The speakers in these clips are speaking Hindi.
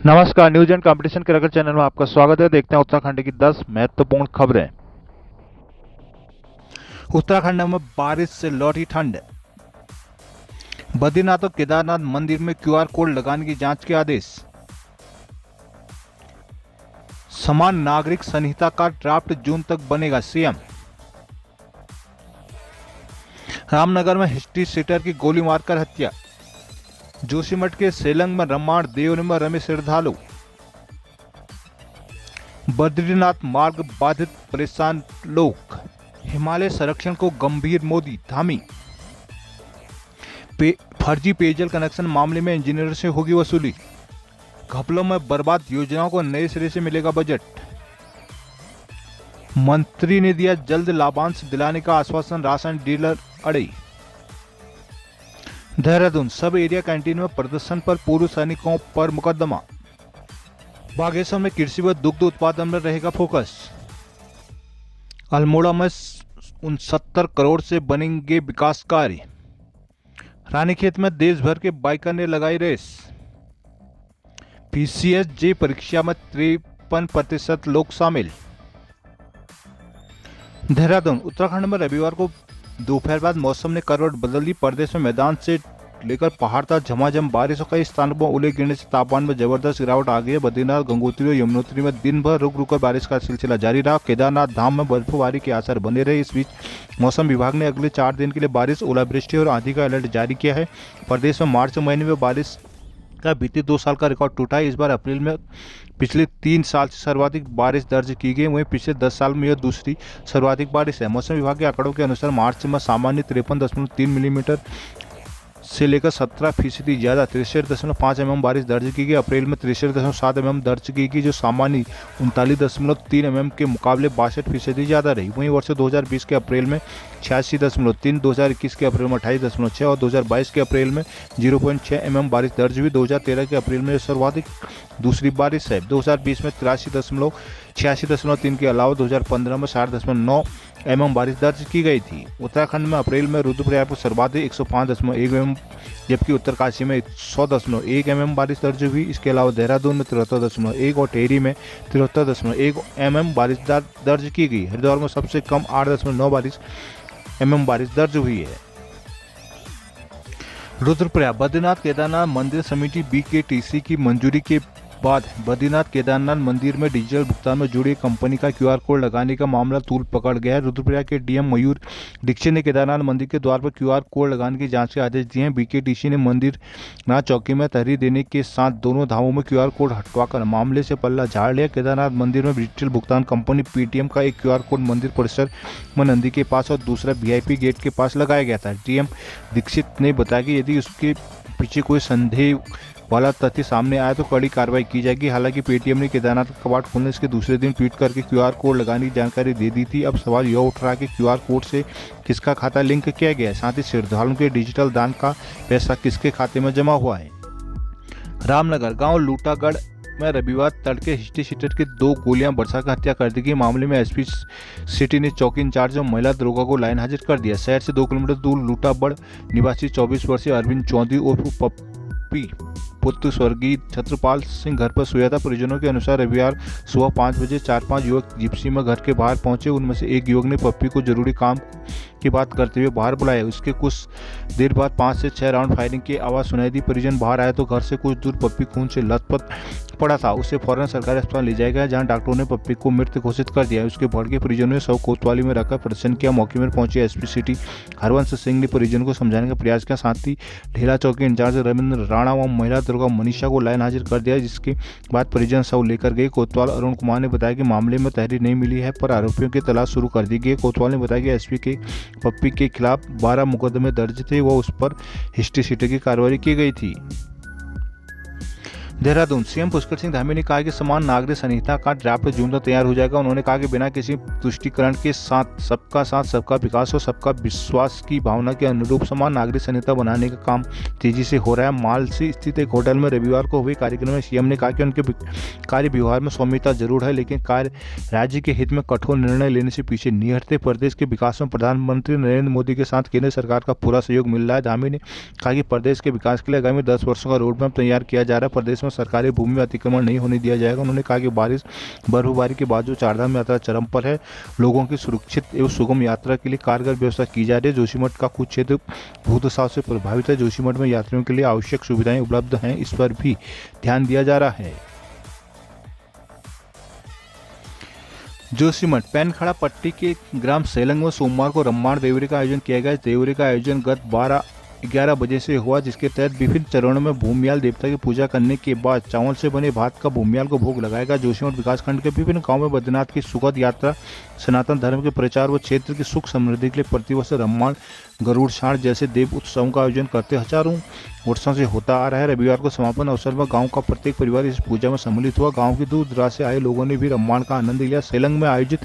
नमस्कार, news and competition cricket channel में आपका स्वागत है। देखते हैं उत्तराखंड की 10 महत्वपूर्ण खबरें। उत्तराखंड में बारिश से लौटी ठंड। बद्रीनाथ और केदारनाथ मंदिर में क्यूआर कोड लगाने की जांच के आदेश। समान नागरिक संहिता का ड्राफ्ट जून तक बनेगा, सीएम। रामनगर में हिस्ट्री सीटर की गोली मारकर हत्या। जोशीमठ के सेलंग में रम्माण देवनी में रमे श्रद्धालु। बद्रीनाथ मार्ग बाधित परेशान लोग। हिमालय संरक्षण को गंभीर मोदी, धामी। फर्जी पेयजल कनेक्शन मामले में इंजीनियर से होगी वसूली। घपलों में बर्बाद योजनाओं को नए सिरे से मिलेगा बजट। मंत्री ने दिया जल्द लाभांश दिलाने का आश्वासन, राशन डीलर अड़े। देहरादून सब एरिया कैंटीन में प्रदर्शन पर पूर्व सैनिकों पर मुकदमा। बागेश्वर में कृषि व दुग्ध उत्पादन में रहेगा फोकस। अल्मोड़ा में 69 करोड़ से बनेंगे विकास कार्य। रानीखेत में देश भर के बाइकर ने लगाई रेस। पीसीएस जे परीक्षा में 53% लोग शामिल। देहरादून उत्तराखंड में रविवार को दोपहर बाद मौसम ने करवट बदल दी। प्रदेश में मैदान से लेकर पहाड़ तक झमाझम बारिश और कई स्थानों पर ओले गिरने से तापमान में जबरदस्त गिरावट आ गई है। बद्रीनाथ, गंगोत्री और यमुनोत्री में दिन भर रुक रुक कर बारिश का सिलसिला जारी रहा। केदारनाथ धाम में बर्फबारी के आसार बने रहे। इस बीच मौसम विभाग ने अगले 4 दिन के लिए बारिश, ओलावृष्टि और आंधी का अलर्ट जारी किया है। प्रदेश में मार्च महीने में बारिश का बीते 2 साल का रिकॉर्ड टूटा है। इस बार अप्रैल में पिछले 3 साल से सर्वाधिक बारिश दर्ज की गई। वहीं पिछले 10 साल में यह दूसरी सर्वाधिक बारिश है। मौसम विभाग के आंकड़ों के अनुसार मार्च में सामान्य 53.3 मिलीमीटर से लेकर 17% ज़्यादा 63.5 mm बारिश दर्ज की गई। अप्रैल में 63.7 mm दर्ज की गई, जो सामान्य 39.3 mm के मुकाबले 62% ज़्यादा रही। वहीं वर्ष 2020 के अप्रैल में 86.3, 2021 के अप्रैल में 28.6 और 2022 के अप्रैल में 0.6 mm बारिश दर्ज हुई। 2013 के अप्रैल में सर्वाधिक दूसरी बारिश है। 2020 में 86.3 के अलावा 2015 में 60.9 mm बारिश दर्ज की गई थी। उत्तराखंड में अप्रैल में रुद्रप्रयाग पर सर्वाधिक 105.1 mm, जबकि उत्तरकाशी में 100.1 mm बारिश दर्ज हुई। इसके अलावा देहरादून में 73.1 और टेहरी में 73.1 mm बारिश दर्ज की गई। हरिद्वार में सबसे कम 8.9 mm बारिश दर्ज हुई है। रुद्रप्रयाग बद्रीनाथ केदारनाथ मंदिर समिति BKTC की मंजूरी के बाद बद्रीनाथ केदारनाथ मंदिर में डिजिटल भुगतान में जुड़ी कंपनी का क्यूआर कोड लगाने का मामला तूल पकड़ गया है। रुद्रप्रयाग के डीएम मयूर दीक्षित ने केदारनाथ मंदिर के द्वार पर क्यूआर कोड लगाने की जांच के आदेश दिए हैं। BKTC ने मंदिर नाथ चौकी में तहरीर देने के साथ दोनों धामों में क्यूआर कोड हटवाकर मामले से पल्ला झाड़ लिया। केदारनाथ मंदिर में डिजिटल भुगतान कंपनी पेटीएम का एक क्यूआर कोड मंदिर परिसर में नंदी के पास और दूसरा VIP गेट के पास लगाया गया था। डीएम दीक्षित ने बताया कि यदि उसके पीछे कोई संदेह वाला तथ्य सामने आया तो कड़ी कार्रवाई की जाएगी। हालांकि पेटीएम ने केदारनाथ का कपाट खोलने के दूसरे दिन ट्वीट करके क्यूआर कोड लगाने की जानकारी दे दी थी। अब सवाल यह उठ रहा है कि क्यूआर कोड से किसका खाता लिंक किया गया है, साथ ही श्रद्धालुओं के डिजिटल दान का पैसा किसके खाते में जमा हुआ है। रामनगर गांव लूटागढ़ में रविवार तड़के हिस्ट्री सीटर की 2 गोलियां बरसा कर हत्या कर दी गई। मामले में एसपी सिटी ने चौकी इंचार्ज और महिला दरोगा को लाइन हाजिर कर दिया। शहर से 2 किलोमीटर दूर लूटागढ़ निवासी 24 वर्षीय अरविंद चौधरी उर्फ पप्पी पुत्र स्वर्गीय छत्रपाल सिंह घर पर सोया था। परिजनों के अनुसार रविवार सुबह 5 बजे 4-5 युवक जिप्सी में घर के बाहर पहुंचे। उनमें से एक युवक ने पप्पी को जरूरी काम की बात करते हुए बाहर बुलाया। उसके कुछ देर बाद 5 से 6 राउंड फायरिंग की आवाज़ सुनाई दी। परिजन बाहर आए तो घर से कुछ दूर पप्पी खून से लथपथ पड़ा था। उसे फौरन सरकारी अस्पताल ले जाया गया, जहां डॉक्टरों ने पप्पी को मृत घोषित कर दिया। उसके भड़के परिजनों ने शव कोतवाली में रखकर प्रदर्शन किया। मौके पर पहुंचे एसपी सिटी हरवंश सिंह ने परिजनों को समझाने का प्रयास किया। साथ ही ढेला चौकी इंचार्ज रविंद्र राणा व महिला दुर्गा मनीषा को लाइन हाजिर कर दिया, जिसके बाद परिजन शव लेकर गए। कोतवाल अरुण कुमार ने बताया कि मामले में तहरीर नहीं मिली है, पर आरोपियों की तलाश शुरू कर दी गई। कोतवाल ने बताया कि एसपी के पप्पी के खिलाफ 12 मुकदमे दर्ज थे व उस पर हिस्ट्री सीटर की कार्रवाई की गई थी। देहरादून सीएम पुष्कर सिंह धामी ने कहा कि समान नागरिक संहिता का ड्राफ्ट जून तक तैयार हो जाएगा। उन्होंने कहा कि बिना किसी तुष्टिकरण के साथ सबका विकास और सबका विश्वास की भावना के अनुरूप समान नागरिक संहिता बनाने का काम तेजी से हो रहा है। मालसी स्थित एक होटल में रविवार को हुए कार्यक्रम में सीएम ने कहा कि उनके कार्य व्यवहार में सौम्यता जरूर है, लेकिन कार्य राज्य के हित में कठोर निर्णय लेने से पीछे नहीं हटते। प्रदेश के विकास में प्रधानमंत्री नरेंद्र मोदी के साथ केंद्र सरकार का पूरा सहयोग मिल रहा है। धामी ने कहा कि प्रदेश के विकास के लिए आगामी 10 वर्षों का रोड मैप तैयार किया जा रहा है। प्रदेश इसमें सरकारी भूमि में अतिक्रमण नहीं होने दिया जाएगा। उन्होंने कहा कि बर्फबारी के बाद जो चारधाम यात्रा चरम पर है, लोगों की सुरक्षित एवं सुगम यात्रा के लिए कारगर व्यवस्था की जा रही है। जोशीमठ का कुछ क्षेत्र भूतसाव से प्रभावित है। जोशीमठ में यात्रियों के लिए आवश्यक सुविधाएं उपलब्ध हैं, इस पर भी ध्यान दिया जा रहा है। जोशीमठ पैनखड़ा पट्टी के ग्राम सेलंग में सोमवार को रम्माण देवरी का आयोजन किया गया। इस देवरी का आयोजन गत 11 बजे से हुआ, जिसके तहत विभिन्न चरणों में भूमियाल देवता की पूजा करने के बाद चावल से बने भात का भूमियाल को भोग लगाएगा। जोशीमठ विकासखंड के विभिन्न गांवों में बद्रीनाथ की सुखद यात्रा सनातन धर्म के प्रचार व क्षेत्र की सुख समृद्धि के लिए प्रतिवर्ष रम्माण, गरुड़ छाड़ जैसे देव उत्सवों का आयोजन करते हजारों वर्षों से होता आ रहा है। रविवार को समापन अवसर पर गांव का प्रत्येक परिवार इस पूजा में सम्मिलित हुआ। गांव की दूर दराज से आए लोगों ने भी रम्माण का आनंद लिया। सेलंग में आयोजित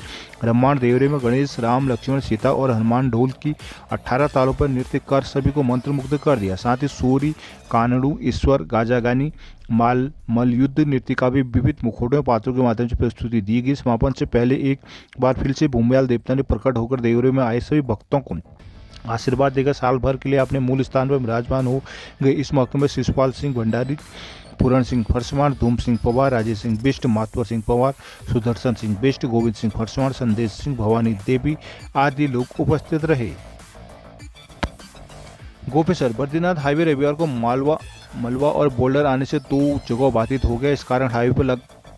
रम्माण देवरे में गणेश, राम, लक्ष्मण, सीता और हनुमान ढोल की 18 तालों पर नृत्य कर सभी को मंत्रमुग्ध कर दिया। साथ ही सूरी, कानड़ू, ईश्वर, गाजागानी, मल्लयुद्ध नृत्य का भी विविध मुखौटों पात्रों के माध्यम से प्रस्तुति दी गई। समापन से पहले एक बार फिर से भूमियाल देवता ने प्रकट होकर देवरे में आए सभी भक्तों को आशीर्वाद देकर साल भर के लिए अपने मूल स्थान पर विराजमान हो गए। इस मौके में शिशुपाल सिंह भंडारी, पूरण सिंह फरसवाण, धूम सिंह पवार, राजेश सिंह बिष्ट, मातवर सिंह पवार, सुदर्शन सिंह बिष्ट, गोविंद सिंह फरसवाण, संदेश सिंह, भवानी देवी आदि लोग उपस्थित रहे। गोपेसर बद्रीनाथ हाईवे रविवार को मलबा और बोल्डर आने से 2 जगह बाधित हो गया। इस कारण हाईवे पर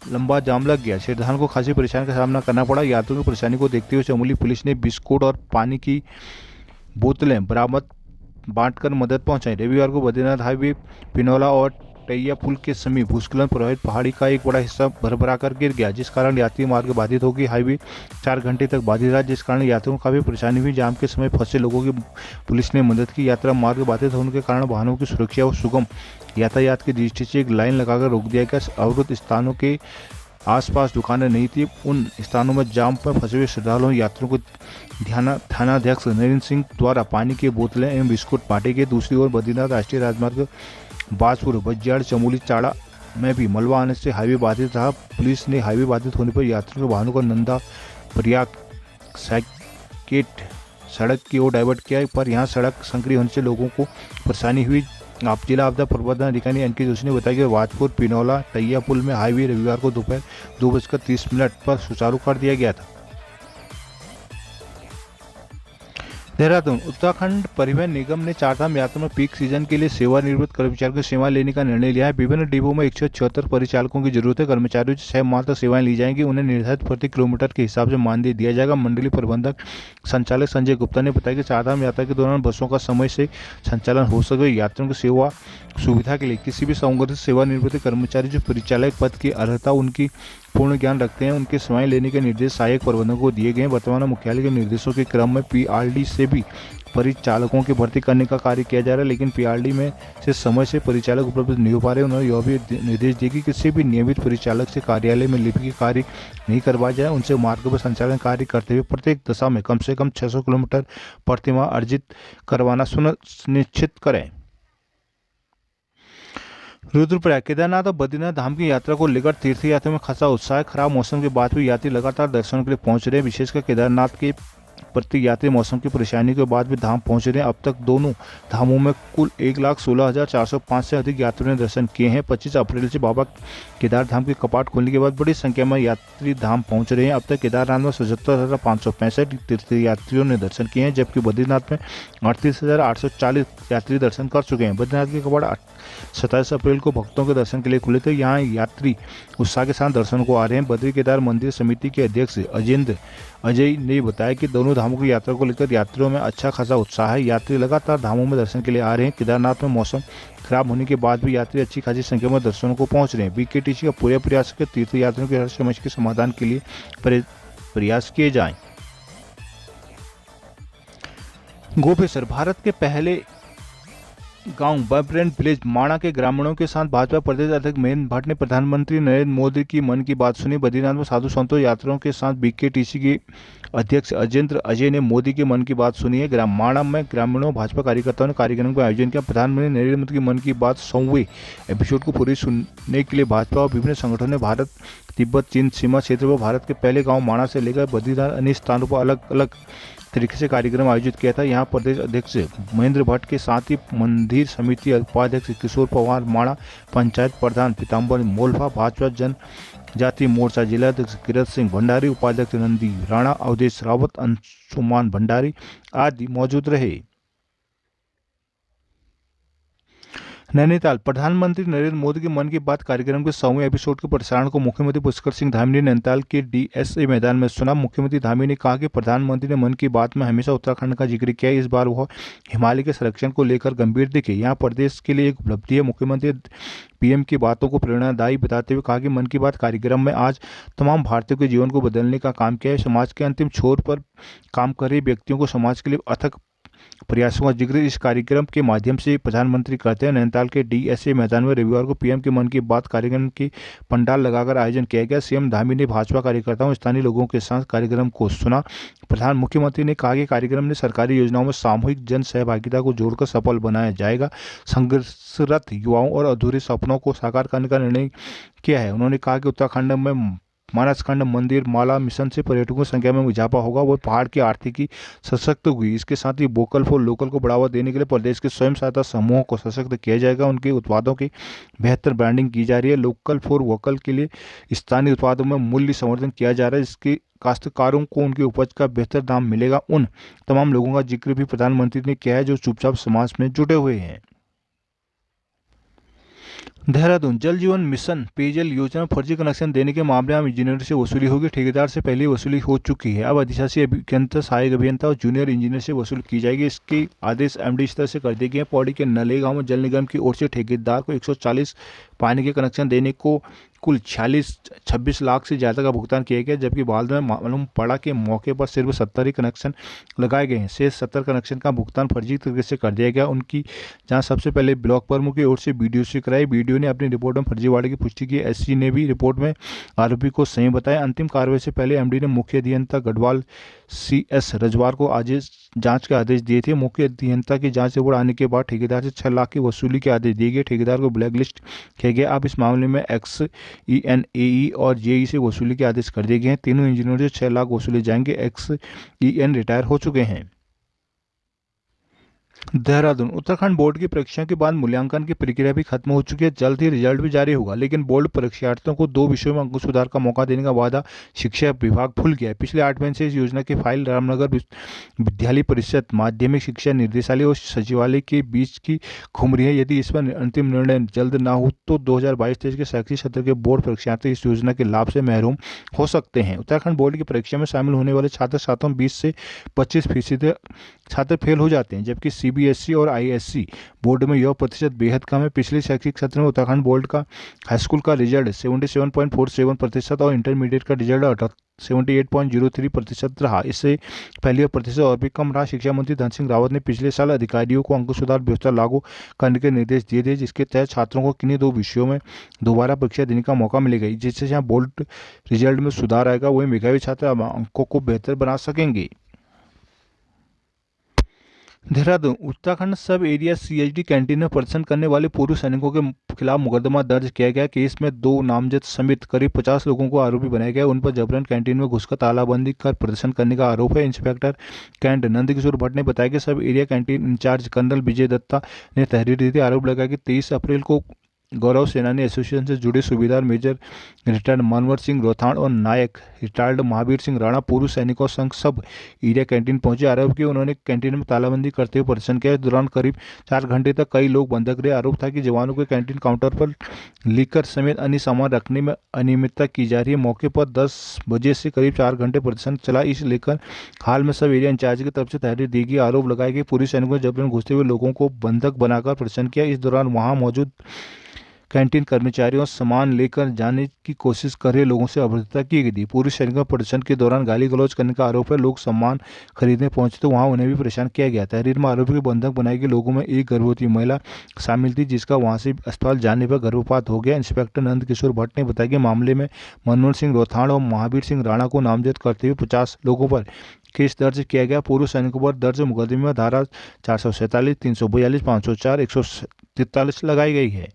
लंबा जाम लग गया। श्रद्धालुओं को खासी परेशानी का सामना करना पड़ा। यात्रियों की परेशानी को देखते हुए चमोली पुलिस ने बिस्कुट और पानी की बोतलें बरामद बांटकर मदद पहुंचाई। रविवार को बद्रीनाथ हाईवे पिनौला और टैया पुल के समीप भूस्खलन प्रभावित पहाड़ी का एक बड़ा हिस्सा भरभरा कर गिर गया, जिस कारण यात्री मार्ग बाधित हो गई। हाईवे 4 घंटे तक बाधित रहा, जिस कारण यात्रियों को काफी परेशानी हुई। जाम के समय फंसे लोगों की पुलिस ने मदद की। यात्रा मार्ग बाधित होने के कारण वाहनों की सुरक्षा और सुगम यातायात की दृष्टि से एक लाइन लगाकर रोक दिया गया। अवरुद्ध स्थानों के आसपास दुकानें नहीं थी। उन स्थानों में जाम पर फंसे हुए श्रद्धालुओं यात्रियों को थानाध्यक्ष नरेंद्र सिंह द्वारा पानी की बोतलें एवं बिस्कुट बांटे गए। दूसरी ओर बद्रीनाथ राष्ट्रीय राजमार्ग बाजपुर, बज्जियाड़, चमोली, चाड़ा में भी मलबा आने से हाईवे बाधित रहा। पुलिस ने हाईवे बाधित होने पर यात्रियों के वाहनों को नंदा प्रयाग सैकेट सड़क की ओर डाइवर्ट किया, पर यहां सड़क संकरी होने से लोगों को परेशानी हुई। जिला आपदा प्रबंधन अधिकारी अंकित जोशी ने बताया कि वाजपुर पिनौला टैया पुल में हाईवे रविवार को दोपहर 2:30 पर सुचारू कर दिया गया था। देहरादून उत्तराखंड परिवहन निगम ने चारधाम यात्रा में पीक सीजन के लिए सेवानिवृत्त कर्मचारियों की सेवा लेने का निर्णय लिया है। विभिन्न डिपो में 176 परिचालकों की जरूरत है। कर्मचारियों से 6 माह तक सेवाएं ली जाएंगी। उन्हें निर्धारित प्रति किलोमीटर के हिसाब से मानदेय दिया जाएगा। मंडलीय प्रबंधक संचालक संजय गुप्ता ने बताया कि चारधाम यात्रा के दौरान बसों का समय से संचालन हो सके। यात्रियों की सेवा सुविधा के लिए किसी भी संगठित सेवानिवृत्त कर्मचारी जो परिचालक पद की अर्हता उनकी पूर्ण ज्ञान रखते हैं, उनके सेवाएं लेने के निर्देश सहायक प्रबंधकों को दिए गए हैं। वर्तमान मुख्यालय के निर्देशों के क्रम में पीआरडी से भी परिचालकों की भर्ती करने का कार्य किया जा रहा है, लेकिन पीआरडी में से समय से परिचालक उपलब्ध नहीं हो पा रहे। उन्होंने यह भी निर्देश दिए कि किसी भी नियमित परिचालक से कार्यालय में लिपिक कार्य नहीं करवाया जाए। उनसे मार्ग पर संचालन कार्य करते हुए प्रत्येक दशा में कम से कम 600 किलोमीटर प्रतिमाह अर्जित करवाना सुनिश्चित करें। रुद्रप्रयाग केदारनाथ और बद्रीनाथ धाम की यात्रा को लेकर तीर्थयात्रियों में खासा उत्साह है। खराब मौसम के बाद भी यात्री लगातार दर्शन के लिए पहुंच रहे हैं। विशेषकर केदारनाथ के प्रति यात्री मौसम की परेशानी के बाद भी धाम पहुंच रहे हैं। अब तक दोनों धामों में कुल 1,16,405 से अधिक यात्रियों ने दर्शन किए हैं। 25 अप्रैल से बाबा केदार धाम के कपाट खोलने के बाद बड़ी संख्या में यात्री धाम पहुंच रहे हैं। अब तक केदारनाथ में 77,565 तीर्थयात्रियों ने दर्शन किए हैं, जबकि बद्रीनाथ में 38,840 यात्री दर्शन कर चुके हैं। बद्रीनाथ के कपाट 27 अप्रैल को भक्तों के दर्शन के लिए खुले थे। यहाँ यात्री उत्साह के साथ दर्शन को आ रहे हैं। बद्री केदार मंदिर समिति के अध्यक्ष अजय ने बताया कि दोनों धामों की यात्रा को लेकर यात्रियों में अच्छा खासा उत्साह है। यात्री लगातार धामों में दर्शन के लिए आ रहे हैं। केदारनाथ में मौसम खराब होने के बाद भी यात्री अच्छी खासी संख्या में दर्शनों को पहुंच रहे हैं। बीकेटीसी का पूरा प्रयास है कि तीर्थ यात्रियों की हर समस्या के समाधान के लिए प्रयास किए जाएं। गोपेसर भारत के पहले गांव वाइब्रेंट विलेज माणा के ग्रामीणों के साथ भाजपा प्रदेश अध्यक्ष महेंद्र भट्ट ने प्रधानमंत्री नरेंद्र मोदी की मन की बात सुनी। बद्रीनाथ में साधु संतों यात्रियों के साथ बीकेटीसी के अध्यक्ष अजय ने मोदी की मन की बात सुनी है। ग्राम माणा में ग्रामीणों भाजपा कार्यकर्ताओं ने कार्यक्रम का आयोजन किया। प्रधानमंत्री नरेंद्र मोदी की मन की बात 100वें एपिसोड को पूरी सुनने के लिए भाजपा और विभिन्न संगठनों ने भारत तिब्बत चीन सीमा क्षेत्र पर भारत के पहले गाँव माणा से लेकर बद्रीनाथ अनेक स्थानों पर अलग अलग तरीके से कार्यक्रम आयोजित किया था। यहाँ प्रदेश अध्यक्ष महेंद्र भट्ट के साथ ही मंदिर समिति उपाध्यक्ष किशोर पवार माणा, पंचायत प्रधान पीताम्बर मोल्फा, भाजपा जनजाति मोर्चा जिलाध्यक्ष किरत सिंह भंडारी, उपाध्यक्ष नंदी राणा, अवधेश रावत, अंशुमान भंडारी आदि मौजूद रहे। नैनीताल। प्रधानमंत्री नरेंद्र मोदी के मन की बात कार्यक्रम के 100वें एपिसोड के प्रसारण को मुख्यमंत्री पुष्कर सिंह धामी ने नैनीताल के डीएसए मैदान में सुना। मुख्यमंत्री धामी ने कहा कि प्रधानमंत्री ने मन की बात में हमेशा उत्तराखंड का जिक्र किया। इस बार वह हिमालय के संरक्षण को लेकर गंभीर दिखे। यहाँ प्रदेश के लिए एक उपलब्धि है। मुख्यमंत्री पीएम की बातों को प्रेरणादायी बताते हुए कहा कि मन की बात कार्यक्रम में आज तमाम भारतीयों के जीवन को बदलने का काम किया है। समाज के अंतिम छोर पर काम कर रहे व्यक्तियों को समाज के लिए अथक प्रयासों का जिक्र इस कार्यक्रम के माध्यम से प्रधानमंत्री करते हैं। नैनीताल के डीएसए मैदान में रविवार को पीएम के मन की बात कार्यक्रम की पंडाल लगाकर आयोजन किया गया। सीएम धामी ने भाजपा कार्यकर्ताओं स्थानीय लोगों के साथ कार्यक्रम को सुना। मुख्यमंत्री ने कहा कि कार्यक्रम ने सरकारी योजनाओं में सामूहिक जन सहभागिता को जोड़कर सफल बनाया जाएगा। संघर्षरत युवाओं और अधूरे सपनों को साकार करने का निर्णय किया है। उन्होंने कहा कि उत्तराखंड में मानसखंड मंदिर माला मिशन से पर्यटकों की संख्या में इजाफा होगा। वह पहाड़ की आर्थिकी सशक्त हुई। इसके साथ ही वोकल फॉर लोकल को बढ़ावा देने के लिए प्रदेश के स्वयं सहायता समूहों को सशक्त किया जाएगा। उनके उत्पादों की बेहतर ब्रांडिंग की जा रही है। लोकल फॉर वोकल के लिए स्थानीय उत्पादों में मूल्य संवर्धन किया जा रहा है। इसके काश्तकारों को उनकी उपज का बेहतर दाम मिलेगा। उन तमाम लोगों का जिक्र भी प्रधानमंत्री ने किया है जो चुपचाप समाज में जुटे हुए हैं। देहरादून। जल जीवन मिशन पेयजल योजना में फर्जी कनेक्शन देने के मामले में इंजीनियर से वसूली होगी। ठेकेदार से पहले वसूली हो चुकी है। अब अधिशासी अभियंता, सहायक अभियंता और जूनियर इंजीनियर से वसूल की जाएगी। इसके आदेश एमडी स्तर से कर दिए गए हैं। पौड़ी के नले गांव में जल निगम की ओर से ठेकेदार को 140 पानी के कनेक्शन देने को कुल 26 लाख से ज़्यादा का भुगतान किया गया, जबकि बाद में मालूम पड़ा कि मौके पर सिर्फ 70 ही कनेक्शन लगाए गए हैं। शेष 70 कनेक्शन का भुगतान फर्जी तरीके से कर दिया गया। उनकी जांच सबसे पहले ब्लॉक प्रमुख की ओर से बीडीओ से कराई। बीडीओ ने अपनी रिपोर्ट में फर्जीवाड़े की पुष्टि की। एससी ने भी रिपोर्ट में आरोपी को सही बताया। अंतिम कार्रवाई से पहले एमडी ने मुख्य अभियंता गढ़वाल CS रजवार को आज जांच के आदेश दिए थे। मुख्य अभियंता की जांच रिपोर्ट आने के बाद ठेकेदार से 6 लाख की वसूली के आदेश दिए गए। ठेकेदार को ब्लैक लिस्ट किया गया। अब इस मामले में XEN और JE से वसूली के आदेश कर दिए गए हैं। तीनों इंजीनियरों से 6 लाख वसूले जाएंगे। XEN रिटायर हो चुके हैं। देहरादून। उत्तराखंड बोर्ड की परीक्षा के बाद मूल्यांकन की प्रक्रिया भी खत्म हो चुकी है। जल्द ही रिजल्ट भी जारी होगा, लेकिन बोर्ड परीक्षार्थियों को 2 विषयों में अंक सुधार का मौका देने का वादा शिक्षा विभाग भूल गया है। पिछले 8 महीने से इस योजना की फाइल रामनगर विद्यालय परिषद, माध्यमिक शिक्षा निर्देशालय और सचिवालय के बीच की घूम रही है। यदि इस पर अंतिम निर्णय जल्द ना हो तो 2022-23 के शैक्षिक सत्र के बोर्ड परीक्षार्थी इस योजना के लाभ से महरूम हो सकते हैं। उत्तराखंड बोर्ड की परीक्षा में शामिल होने वाले छात्र छात्राओं में 20 से 25% छात्र फेल हो जाते हैं, जबकि CBSE और ISC बोर्ड में यह प्रतिशत बेहद कम है। पिछले शैक्षिक सत्र में उत्तराखंड बोर्ड का हाईस्कूल का रिजल्ट 77.47% और इंटरमीडिएट का रिजल्ट 78.03% रहा। इससे पहले प्रतिशत और भी कम रहा। शिक्षा मंत्री धन सिंह रावत ने पिछले साल अधिकारियों को अंक सुधार व्यवस्था लागू करने के निर्देश दिए थे, जिसके तहत छात्रों को किन्हीं 2 विषयों में दोबारा परीक्षा देने का मौका मिलेगा। जिससे यहाँ बोर्ड रिजल्ट में सुधार आएगा। वही मेधावी छात्र अंकों को बेहतर बना सकेंगे। देहरादून। उत्तराखंड सब एरिया CHD कैंटीन में प्रदर्शन करने वाले पूर्व सैनिकों के खिलाफ मुकदमा दर्ज किया गया। केस में 2 नामजद समेत करीब 50 लोगों को आरोपी बनाया गया। उन पर जबरन कैंटीन में घुसकर तालाबंदी कर प्रदर्शन करने का आरोप है। इंस्पेक्टर कैंट नंदकिशोर भट्ट ने बताया कि सब area canteen in charge colonel Vijay Datta ने तहरीर दी थी। आरोप लगा कि 23 अप्रैल को गौरव सेनानी एसोसिएशन से जुड़े सूबेदार मेजर रिटायर्ड मनवर सिंह रोथाण और नायक रिटायर्ड महावीर सिंह राणा पूर्व सैनिकों संघ सब एरिया कैंटीन पहुंचे। आरोप किया उन्होंने कैंटीन में तालाबंदी करते हुए प्रदर्शन किया। इस दौरान करीब 4 घंटे तक कई लोग बंधक रहे। आरोप था कि जवानों के कैंटीन काउंटर पर लीकर समेत अन्य सामान रखने में अनियमितता की जा रही है। मौके पर 10 बजे से करीब 4 घंटे प्रदर्शन चला। इस लेकर हाल में सब एरिया इंचार्ज की तरफ से तहरीर दी गई। आरोप लगाया कि पूर्व सैनिकों ने जबरन घुसते हुए लोगों को बंधक बनाकर प्रदर्शन किया। इस दौरान वहां मौजूद कैंटीन कर्मचारियों सामान लेकर जाने की कोशिश कर रहे लोगों से अभद्रता की गई थी। पूर्व सैनिकों प्रदर्शन के दौरान गाली गलौज करने का आरोप है। लोग सामान खरीदने पहुंचे तो वहां उन्हें भी परेशान किया गया। तहरीर में आरोपी के बंधक बनाए गए लोगों में एक गर्भवती महिला शामिल थी, जिसका वहां से अस्पताल जाने पर गर्भपात हो गया। इंस्पेक्टर नंदकिशोर भट्ट ने बताया कि मामले में मनमोहन सिंह रोथाण और महावीर सिंह राणा को नामजद करते हुए 50 लोगों पर केस दर्ज किया गया। पूर्व सैनिकों पर दर्ज मुकदमे में धारा 447, 342, 504, 143 लगाई गई है।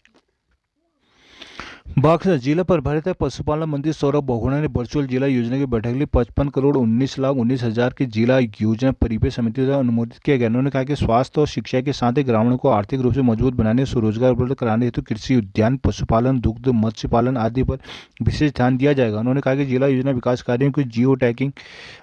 बक्सर जिला प्रभारी पशुपालन मंत्री सौरभ बहुगुणा ने वर्चुअल जिला योजना की बैठक ली। 55 करोड़ 19 लाख 19 हजार की जिला योजना परिवेश समिति द्वारा अनुमोदित किया गया। उन्होंने कहा कि स्वास्थ्य और शिक्षा के साथ ही ग्रामीणों को आर्थिक रूप से मजबूत बनाने, स्वरोजगार उपलब्ध कराने हेतु कृषि, उद्यान, पशुपालन, दुग्ध, मत्स्य पालन आदि पर विशेष ध्यान दिया जाएगा। उन्होंने कहा कि जिला योजना विकास कार्यों की जियो टैगिंग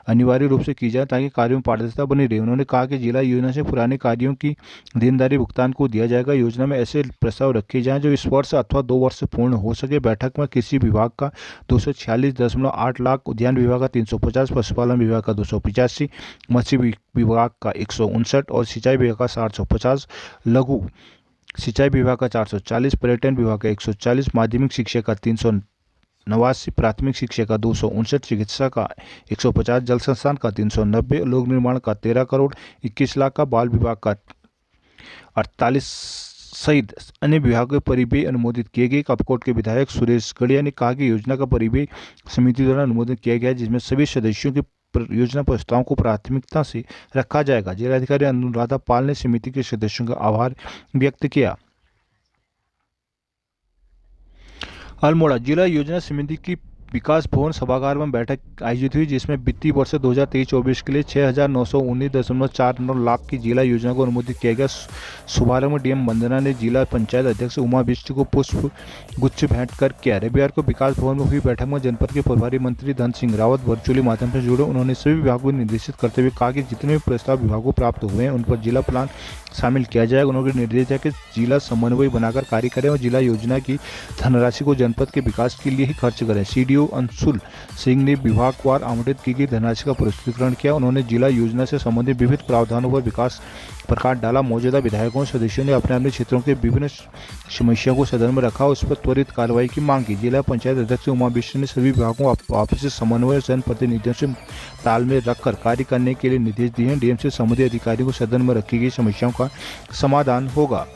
अनिवार्य रूप से की जाए ताकि कार्यों में पारदर्शिता बनी रहे। उन्होंने कहा कि जिला योजना से पुराने कार्यों की देनदारी भुगतान को दिया जाएगा। योजना में ऐसे प्रस्ताव रखे जाएं जो इस वर्ष अथवा 2 वर्ष से पूर्ण हो सके। बैठक में कृषि विभाग का 246.8 लाख, उद्यान विभाग का 350, पशुपालन विभाग का 285, मत्स्य विभाग का 159 और सिंचाई विभाग का 750, लघु सिंचाई विभाग का 440, पर्यटन विभाग का 140, माध्यमिक शिक्षा का 389, प्राथमिक शिक्षा का 259, चिकित्सा का 150, जल संस्थान का 390, लोक निर्माण का 13 करोड़ 21 लाख का, बाल विभाग का 48 सहित अन्य विभागों के परिव्यय अनुमोदित किए गए। कपकोट के विधायक सुरेश गड़िया ने कहा कि योजना का परिव्यय समिति द्वारा अनुमोदन किया गया है, जिसमें सभी सदस्यों के योजना प्रस्तावों को प्राथमिकता से रखा जाएगा। जिलाधिकारी अनुराधा पाल ने समिति के सदस्यों का आभार व्यक्त किया। अल्मोड़ा जिला योजना समिति की विकास भवन सभागार में बैठक आयोजित हुई, जिसमें वित्तीय वर्ष 2023-24 के लिए 6,919.49 लाख की जिला योजना को अनुमोदित किया गया। शुभारंभ डीएम वंदना ने जिला पंचायत अध्यक्ष उमा बिष्ट को पुष्प गुच्छ भेंट कर किया। रविवार को विकास भवन में हुई बैठक में जनपद के प्रभारी मंत्री धन सिंह रावत वर्चुअली माध्यम से जुड़े। उन्होंने सभी विभागों को निर्देशित करते हुए कहा कि जितने भी प्रस्ताव विभागों को प्राप्त हुए हैं उन पर जिला प्लान शामिल किया जाएगा। उन्होंने निर्देश दिया कि जिला समन्वय बनाकर कार्य करें और जिला योजना की धनराशि को जनपद के विकास के लिए ही खर्च करें। सीडीओ अंशुल सिंह ने विभागवार आवंटित की गई धनराशि का प्रस्तुतिकरण किया। उन्होंने जिला योजना से संबंधित विविध प्रावधानों पर विकास प्रकाश डाला। मौजूदा विधायकों और सदस्यों ने अपने अपने क्षेत्रों के विभिन्न समस्याओं को सदन में रखा और उस पर त्वरित कार्रवाई की मांग की। जिला पंचायत अध्यक्ष उमा बिष्ट ने सभी विभागों को आपसी समन्वय और जनप्रतिनिधियों से तालमेल रखकर कार्य करने के लिए निर्देश दिए हैं। डीएम से संबंधित अधिकारियों को सदन में रखी गई समस्याओं का समाधान होगा।